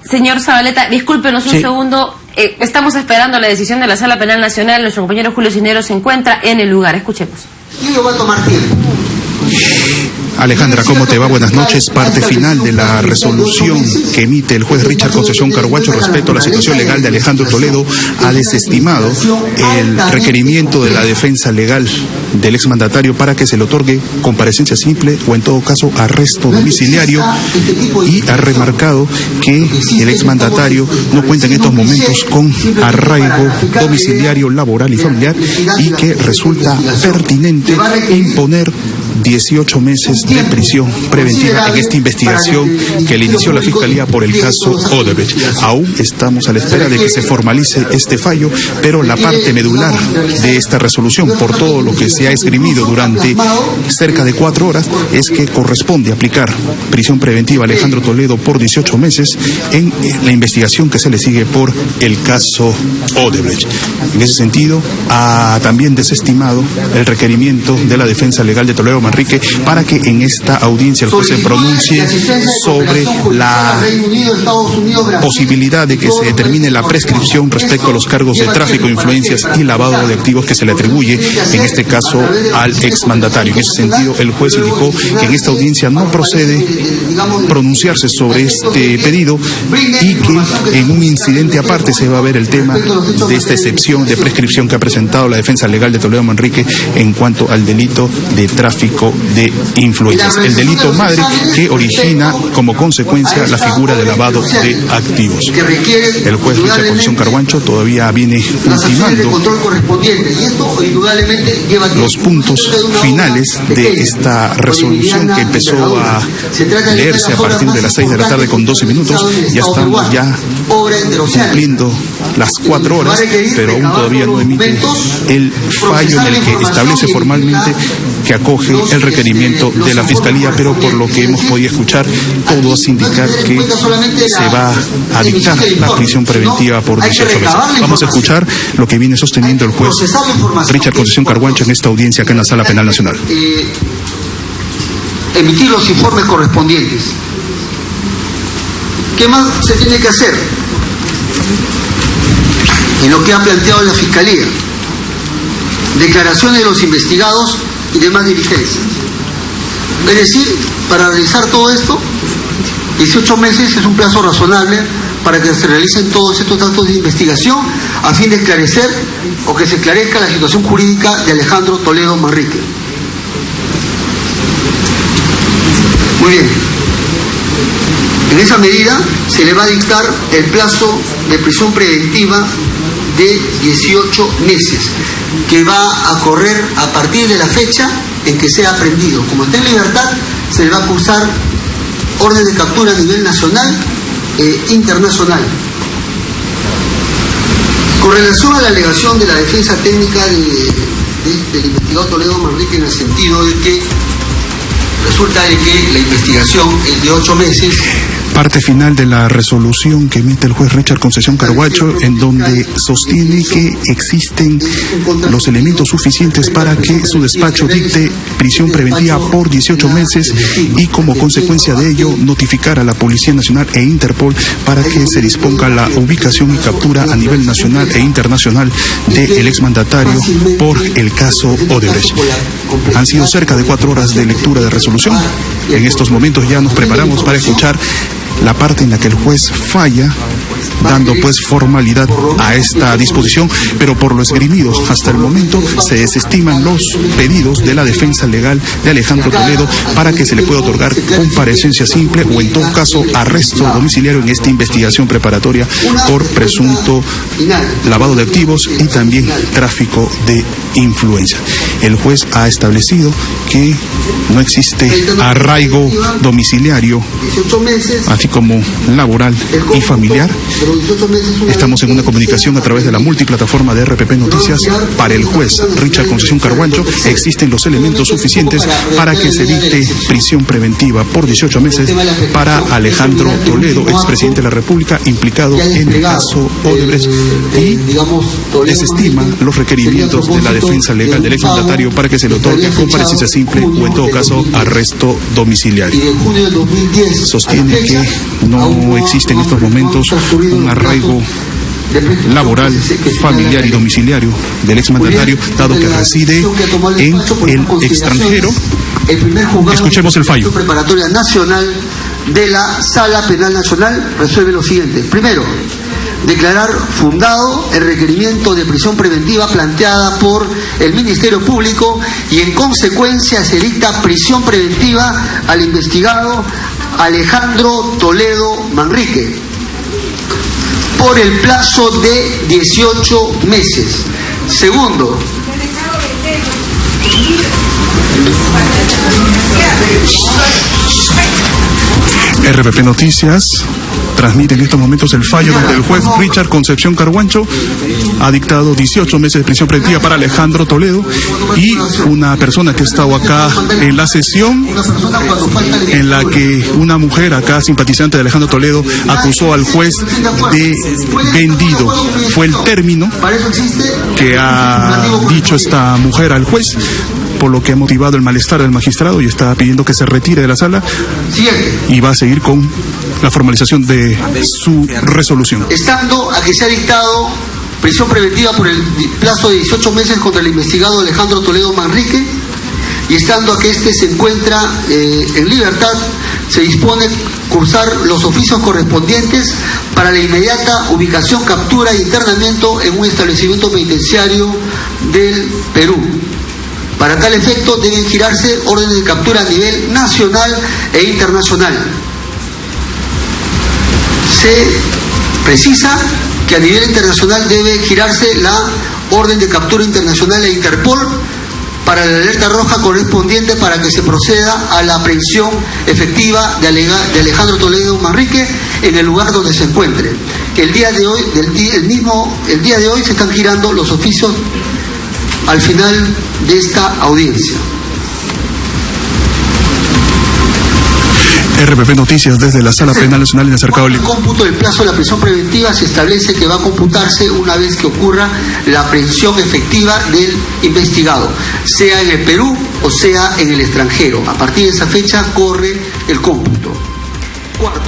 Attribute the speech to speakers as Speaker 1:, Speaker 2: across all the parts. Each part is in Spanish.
Speaker 1: Señor Zabaleta, discúlpenos un segundo. Estamos esperando la decisión de la Sala Penal Nacional. Nuestro compañero Julio Cisneros se encuentra en el lugar. Escuchemos.
Speaker 2: Y va a tomar tiempo.
Speaker 3: Alejandra, ¿cómo te va? Buenas noches. Parte final de la resolución que emite el juez Richard Concesión Carhuacho respecto a la situación legal de Alejandro Toledo ha desestimado el requerimiento de la defensa legal del exmandatario para que se le otorgue comparecencia simple o en todo caso arresto domiciliario, y ha remarcado que el exmandatario no cuenta en estos momentos con arraigo domiciliario, laboral y familiar, y que resulta pertinente imponer 18 meses de prisión preventiva en esta investigación que le inició la Fiscalía por el caso Odebrecht. Aún estamos a la espera de que se formalice este fallo, pero la parte medular de esta resolución, por todo lo que se ha esgrimido durante cerca de 4 horas, es que corresponde aplicar prisión preventiva a Alejandro Toledo por 18 meses en la investigación que se le sigue por el caso Odebrecht. En ese sentido, ha también desestimado el requerimiento de la defensa legal de Toledo Manrique para que en esta audiencia el juez se pronuncie sobre la posibilidad de que se determine la prescripción respecto a los cargos de tráfico de influencias y lavado de activos que se le atribuye en este caso al exmandatario. En ese sentido, el juez indicó que en esta audiencia no procede pronunciarse sobre este pedido y que en un incidente aparte se va a ver el tema de esta excepción de prescripción que ha presentado la defensa legal de Toledo Manrique en cuanto al delito de tráfico de influencias, el delito madre que origina como consecuencia la figura de lavado de activos. El juez Richard Concesión Carhuacho todavía viene ultimando los puntos finales de esta resolución que empezó a leerse a partir de las 6 de la tarde con 12 minutos. Ya estamos cumpliendo las 4 horas, pero aún todavía no emite el fallo en el que establece formalmente que acoge el requerimiento de la Fiscalía, pero por lo que hemos podido escuchar, todo hace indicar que se va a dictar la prisión preventiva por 18 meses. Vamos a escuchar lo que viene sosteniendo el juez Richard Concesión Carhuacho en esta audiencia acá en la Sala Penal Nacional.
Speaker 2: Emitir los informes correspondientes. ¿Qué más se tiene que hacer? En lo que ha planteado la Fiscalía, declaraciones de los investigados y demás diligencias. Es decir, para realizar todo esto, 18 meses es un plazo razonable para que se realicen todos estos actos de investigación a fin de esclarecer o que se esclarezca la situación jurídica de Alejandro Toledo Manrique. Muy bien. En esa medida se le va a dictar el plazo de prisión preventiva de 18 meses, que va a correr a partir de la fecha en que sea aprehendido. Como está en libertad, se le va a cursar orden de captura a nivel nacional e internacional. Con relación a la alegación de la defensa técnica del investigador Toledo Manrique, en el sentido de que resulta de que la investigación es de 8 meses.
Speaker 3: Parte final de la resolución que emite el juez Richard Concesión Carhuacho, en donde sostiene que existen los elementos suficientes para que su despacho dicte prisión preventiva por 18 meses y como consecuencia de ello notificar a la Policía Nacional e Interpol para que se disponga la ubicación y captura a nivel nacional e internacional del exmandatario por el caso Odebrecht. Han sido cerca de 4 horas de lectura de resolución. En estos momentos ya nos preparamos para escuchar la parte en la que el juez falla, dando pues formalidad a esta disposición, pero por lo esgrimido hasta el momento se desestiman los pedidos de la defensa legal de Alejandro Toledo para que se le pueda otorgar comparecencia simple o en todo caso arresto domiciliario en esta investigación preparatoria por presunto lavado de activos y también tráfico de influencia. El juez ha establecido que no existe arraigo domiciliario, así como laboral y familiar. Estamos en una comunicación a través de la multiplataforma de RPP Noticias. Para el juez Richard Concesión Carhuacho existen los elementos suficientes para que se dicte prisión preventiva por 18 meses para Alejandro Toledo, expresidente de la República, implicado en el caso Odebrecht, y desestima los requerimientos de la defensa legal del exmandatario necesario para que se le otorgue comparecencia simple o en todo caso arresto domiciliario. Sostiene que no existe en estos momentos un arraigo laboral, familiar y domiciliario del exmandatario, dado que reside en el extranjero. Escuchemos el fallo.
Speaker 2: Preparatoria Nacional de la Sala Penal Nacional resuelve lo siguiente. Primero, declarar fundado el requerimiento de prisión preventiva planteada por el Ministerio Público y en consecuencia se dicta prisión preventiva al investigado Alejandro Toledo Manrique por el plazo de 18 meses. Segundo,
Speaker 3: RPP Noticias transmite en estos momentos el fallo donde el juez Richard Concepción Carguancho ha dictado 18 meses de prisión preventiva para Alejandro Toledo y una persona que ha estado acá en la sesión en la que una mujer acá simpatizante de Alejandro Toledo acusó al juez de vendido. Fue el término que ha dicho esta mujer al juez, por lo que ha motivado el malestar del magistrado y está pidiendo que se retire de la sala y va a seguir con la formalización de su resolución.
Speaker 2: Estando a que se ha dictado prisión preventiva por el plazo de 18 meses contra el investigado Alejandro Toledo Manrique y estando a que éste se encuentra en libertad, se dispone cursar los oficios correspondientes para la inmediata ubicación, captura e internamiento en un establecimiento penitenciario del Perú. Para tal efecto deben girarse órdenes de captura a nivel nacional e internacional. Se precisa que a nivel internacional debe girarse la orden de captura internacional de Interpol para la alerta roja correspondiente para que se proceda a la aprehensión efectiva de Alejandro Toledo Manrique en el lugar donde se encuentre. El día de hoy se están girando los oficios al final de esta audiencia.
Speaker 3: RPP Noticias desde la Sala Penal Nacional en el Cercado Libre.
Speaker 2: El cómputo del plazo de la prisión preventiva se establece que va a computarse una vez que ocurra la aprehensión efectiva del investigado, sea en el Perú o sea en el extranjero. A partir de esa fecha corre el cómputo.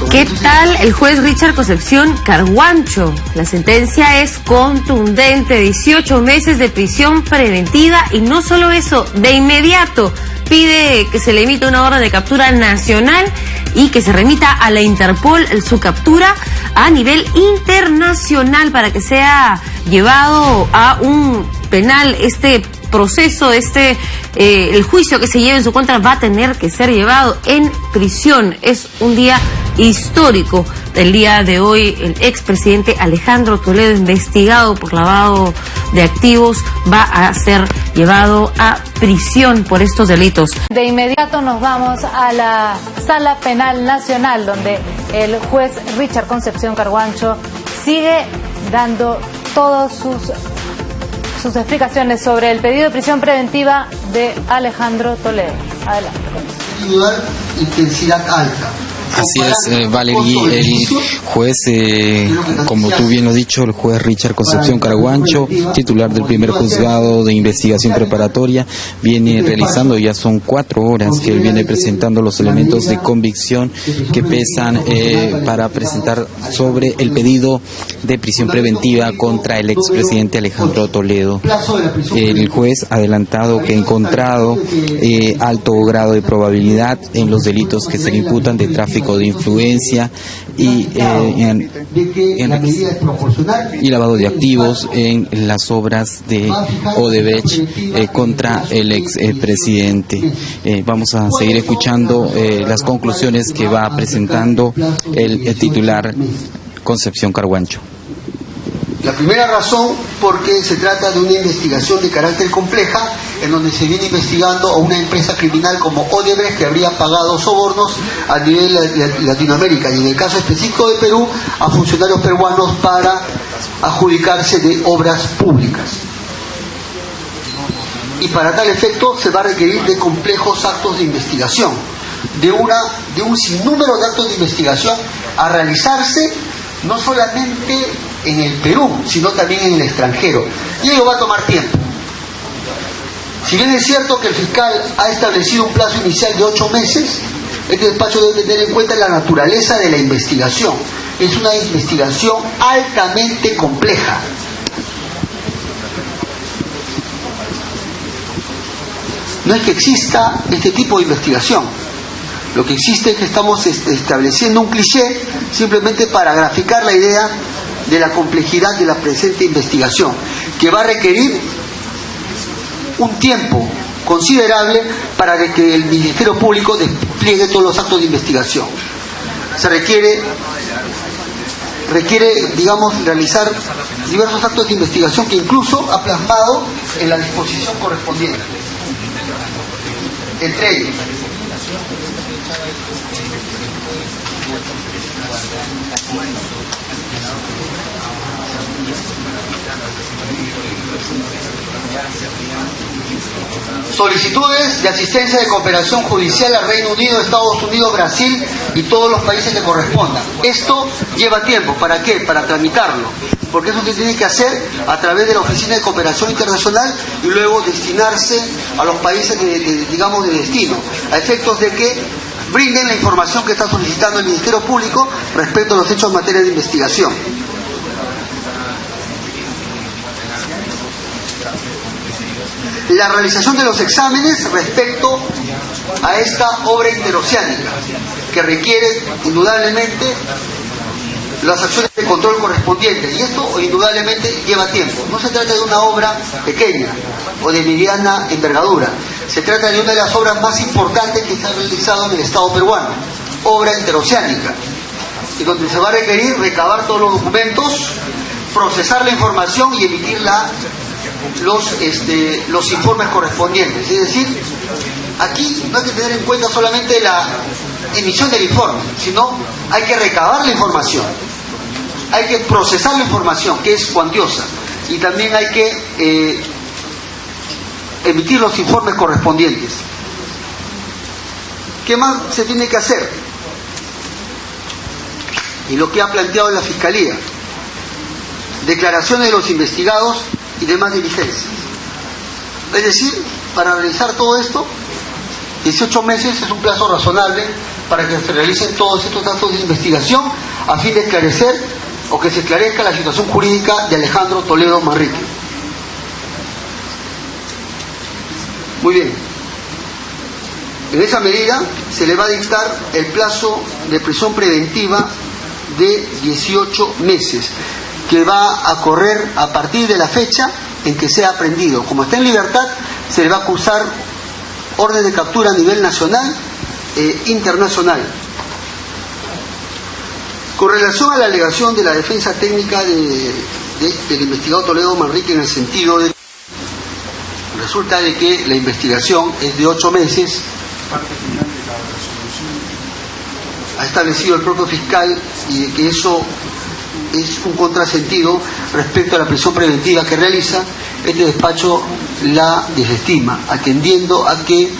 Speaker 1: ¿Qué tal el juez Richard Concepción Carguancho? La sentencia es contundente, 18 meses de prisión preventiva y no solo eso, de inmediato pide que se le emita una orden de captura nacional y que se remita a la Interpol su captura a nivel internacional para que sea llevado a un penal. Este proceso, el juicio que se lleve en su contra va a tener que ser llevado en prisión. Es un día histórico. El día de hoy el expresidente Alejandro Toledo, investigado por lavado de activos, va a ser llevado a prisión por estos delitos.
Speaker 4: De inmediato nos vamos a la Sala Penal Nacional, donde el juez Richard Concepción Carguancho sigue dando todas sus explicaciones sobre el pedido de prisión preventiva de Alejandro Toledo. Adelante.
Speaker 2: Intensidad alta.
Speaker 5: Así es, Valerie, el juez, como tú bien lo has dicho, el juez Richard Concepción Carguancho, titular del primer juzgado de investigación preparatoria, viene realizando, ya son 4 horas que él viene presentando los elementos de convicción que pesan para presentar sobre el pedido de prisión preventiva contra el expresidente Alejandro Toledo. El juez ha adelantado que ha encontrado alto grado de probabilidad en los delitos que se le imputan de tráfico de influencia y lavado de activos en las obras de Odebrecht contra el expresidente. Vamos a seguir escuchando las conclusiones que va presentando el titular Concepción Carguancho.
Speaker 2: La primera razón, porque se trata de una investigación de carácter compleja, en donde se viene investigando a una empresa criminal como Odebrecht, que habría pagado sobornos a nivel Latinoamérica, y en el caso específico de Perú, a funcionarios peruanos para adjudicarse de obras públicas. Y para tal efecto se va a requerir de complejos actos de investigación, de un sinnúmero de actos de investigación a realizarse no solamente en el Perú, sino también en el extranjero. Y ello va a tomar tiempo. Si bien es cierto que el fiscal ha establecido un plazo inicial de 8 meses, este despacho debe tener en cuenta la naturaleza de la investigación. Es una investigación altamente compleja. No es que exista este tipo de investigación. Lo que existe es que estamos estableciendo un cliché simplemente para graficar la idea de la complejidad de la presente investigación, que va a requerir un tiempo considerable para que el Ministerio Público despliegue todos los actos de investigación. Se requiere, digamos, realizar diversos actos de investigación que incluso ha plasmado en la disposición correspondiente. Entre ellos, solicitudes de asistencia de cooperación judicial al Reino Unido, Estados Unidos, Brasil y todos los países que correspondan. Esto lleva tiempo. ¿Para qué? Para tramitarlo. Porque eso se tiene que hacer a través de la Oficina de Cooperación Internacional y luego destinarse a los países digamos, de destino, a efectos de que brinden la información que está solicitando el Ministerio Público respecto a los hechos en materia de investigación. La realización de los exámenes respecto a esta obra interoceánica, que requiere indudablemente las acciones de control correspondientes, y esto indudablemente lleva tiempo. No se trata de una obra pequeña o de mediana envergadura, se trata de una de las obras más importantes que se ha realizado en el Estado peruano, obra interoceánica, y donde se va a requerir recabar todos los documentos, procesar la información y emitir los informes correspondientes. Es decir, aquí no hay que tener en cuenta solamente la emisión del informe, sino hay que recabar la información, hay que procesar la información, que es cuantiosa, y también hay que emitir los informes correspondientes. ¿Qué más se tiene que hacer? Y lo que ha planteado la Fiscalía: declaraciones de los investigados y demás diligencias. Es decir, para realizar todo esto, 18 meses es un plazo razonable para que se realicen todos estos actos de investigación a fin de esclarecer o que se esclarezca la situación jurídica de Alejandro Toledo Manrique. Muy bien. En esa medida se le va a dictar el plazo de prisión preventiva de 18 meses, que va a correr a partir de la fecha en que sea aprehendido. Como está en libertad, se le va a cursar orden de captura a nivel nacional e internacional. Con relación a la alegación de la defensa técnica del investigado Toledo Manrique, en el sentido de resulta de que la investigación es de 8 meses, ha establecido el propio fiscal, y de que eso es un contrasentido respecto a la prisión preventiva que realiza, este despacho la desestima, atendiendo a que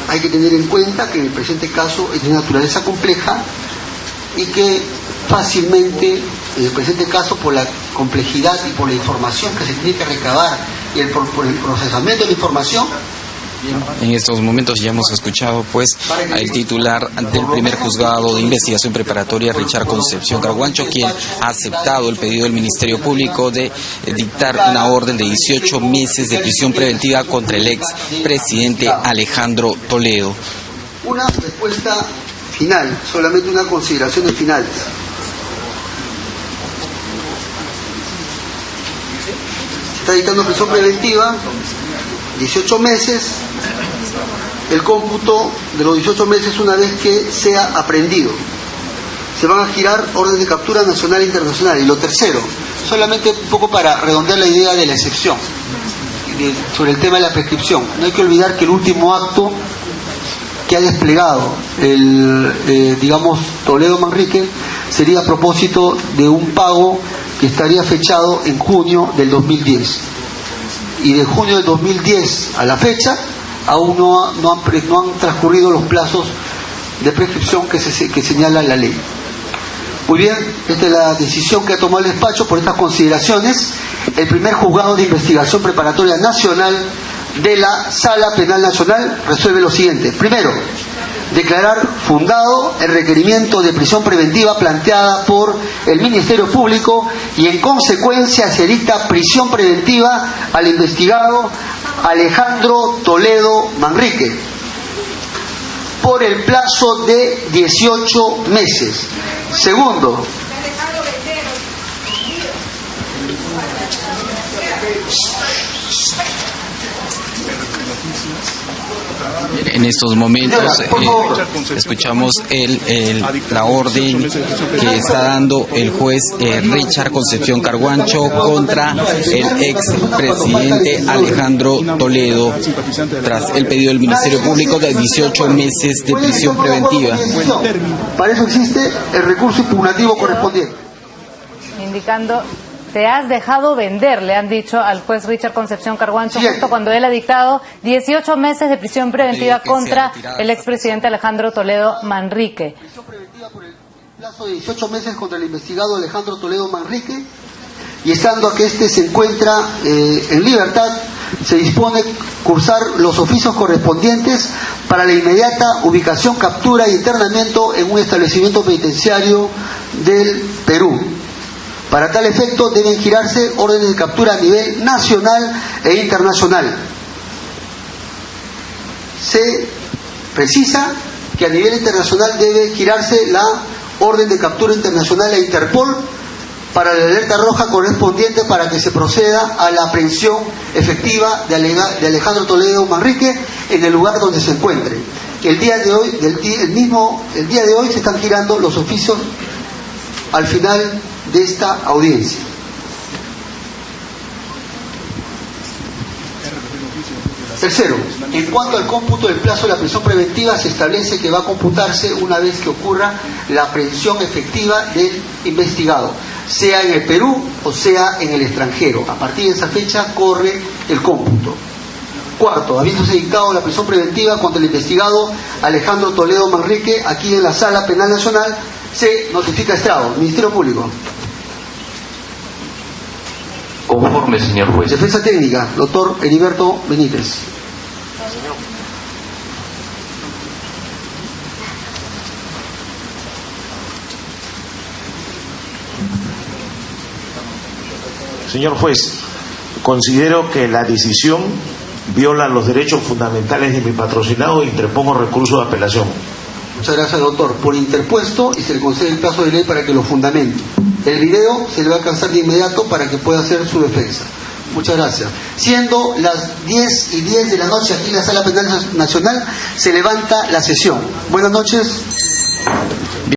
Speaker 2: hay que tener en cuenta que en el presente caso es de naturaleza compleja y que fácilmente, en el presente caso, por la complejidad y por la información que se tiene que recabar y por el procesamiento de la información.
Speaker 5: En estos momentos ya hemos escuchado pues al titular del primer juzgado de investigación preparatoria, Richard Concepción Carguancho, quien ha aceptado el pedido del Ministerio Público de dictar una orden de 18 meses de prisión preventiva contra el ex presidente Alejandro Toledo.
Speaker 2: Una respuesta final, solamente una consideración final. Se está dictando prisión preventiva, 18 meses, el cómputo de los 18 meses una vez que sea aprehendido. Se van a girar orden de captura nacional e internacional. Y lo tercero, solamente un poco para redondear la idea de la excepción, sobre el tema de la prescripción. No hay que olvidar que el último acto que ha desplegado digamos, Toledo Manrique sería a propósito de un pago que estaría fechado en junio del 2010. Y de junio del 2010 a la fecha aún no han transcurrido los plazos de prescripción que señala la ley. Muy bien, esta es la decisión que ha tomado el despacho. Por estas consideraciones, el primer juzgado de investigación preparatoria nacional de la Sala Penal Nacional resuelve lo siguiente. Primero, declarar fundado el requerimiento de prisión preventiva planteada por el Ministerio Público y en consecuencia se dicta prisión preventiva al investigado Alejandro Toledo Manrique por el plazo de 18 meses. Segundo,
Speaker 5: en estos momentos escuchamos la orden que está dando el juez Richard Concepción Carguancho contra el expresidente Alejandro Toledo tras el pedido del Ministerio Público de 18 meses de prisión preventiva.
Speaker 2: Para eso existe el recurso impugnativo correspondiente.
Speaker 4: Indicando: te has dejado vender, le han dicho al juez Richard Concepción Carguancho, justo cuando él ha dictado 18 meses de prisión preventiva contra el expresidente Alejandro Toledo Manrique.
Speaker 2: Prisión preventiva por el plazo de 18 meses contra el investigado Alejandro Toledo Manrique, y estando a que éste se encuentra en libertad, se dispone cursar los oficios correspondientes para la inmediata ubicación, captura y internamiento en un establecimiento penitenciario del Perú. Para tal efecto deben girarse órdenes de captura a nivel nacional e internacional. Se precisa que a nivel internacional debe girarse la orden de captura internacional a Interpol para la alerta roja correspondiente para que se proceda a la aprehensión efectiva de Alejandro Toledo Manrique en el lugar donde se encuentre. El día de hoy, el día de hoy se están girando los oficios al final de esta audiencia. Tercero, en cuanto al cómputo del plazo de la prisión preventiva, se establece que va a computarse una vez que ocurra la aprehensión efectiva del investigado, sea en el Perú o sea en el extranjero. A partir de esa fecha corre el cómputo. Cuarto, habiéndose dictado la prisión preventiva contra el investigado Alejandro Toledo Manrique, aquí en la Sala Penal Nacional, se notifica estrado. Ministerio Público.
Speaker 6: Conforme, señor juez.
Speaker 2: Defensa técnica, doctor Heriberto Benítez.
Speaker 7: Señor juez, considero que la decisión viola los derechos fundamentales de mi patrocinado e interpongo recurso de apelación.
Speaker 2: Muchas gracias, doctor. Por interpuesto, y se le concede el plazo de ley para que lo fundamente. El video se le va a alcanzar de inmediato para que pueda hacer su defensa. Muchas gracias. Siendo las 10:10 de la noche aquí en la Sala Penal Nacional, se levanta la sesión. Buenas noches.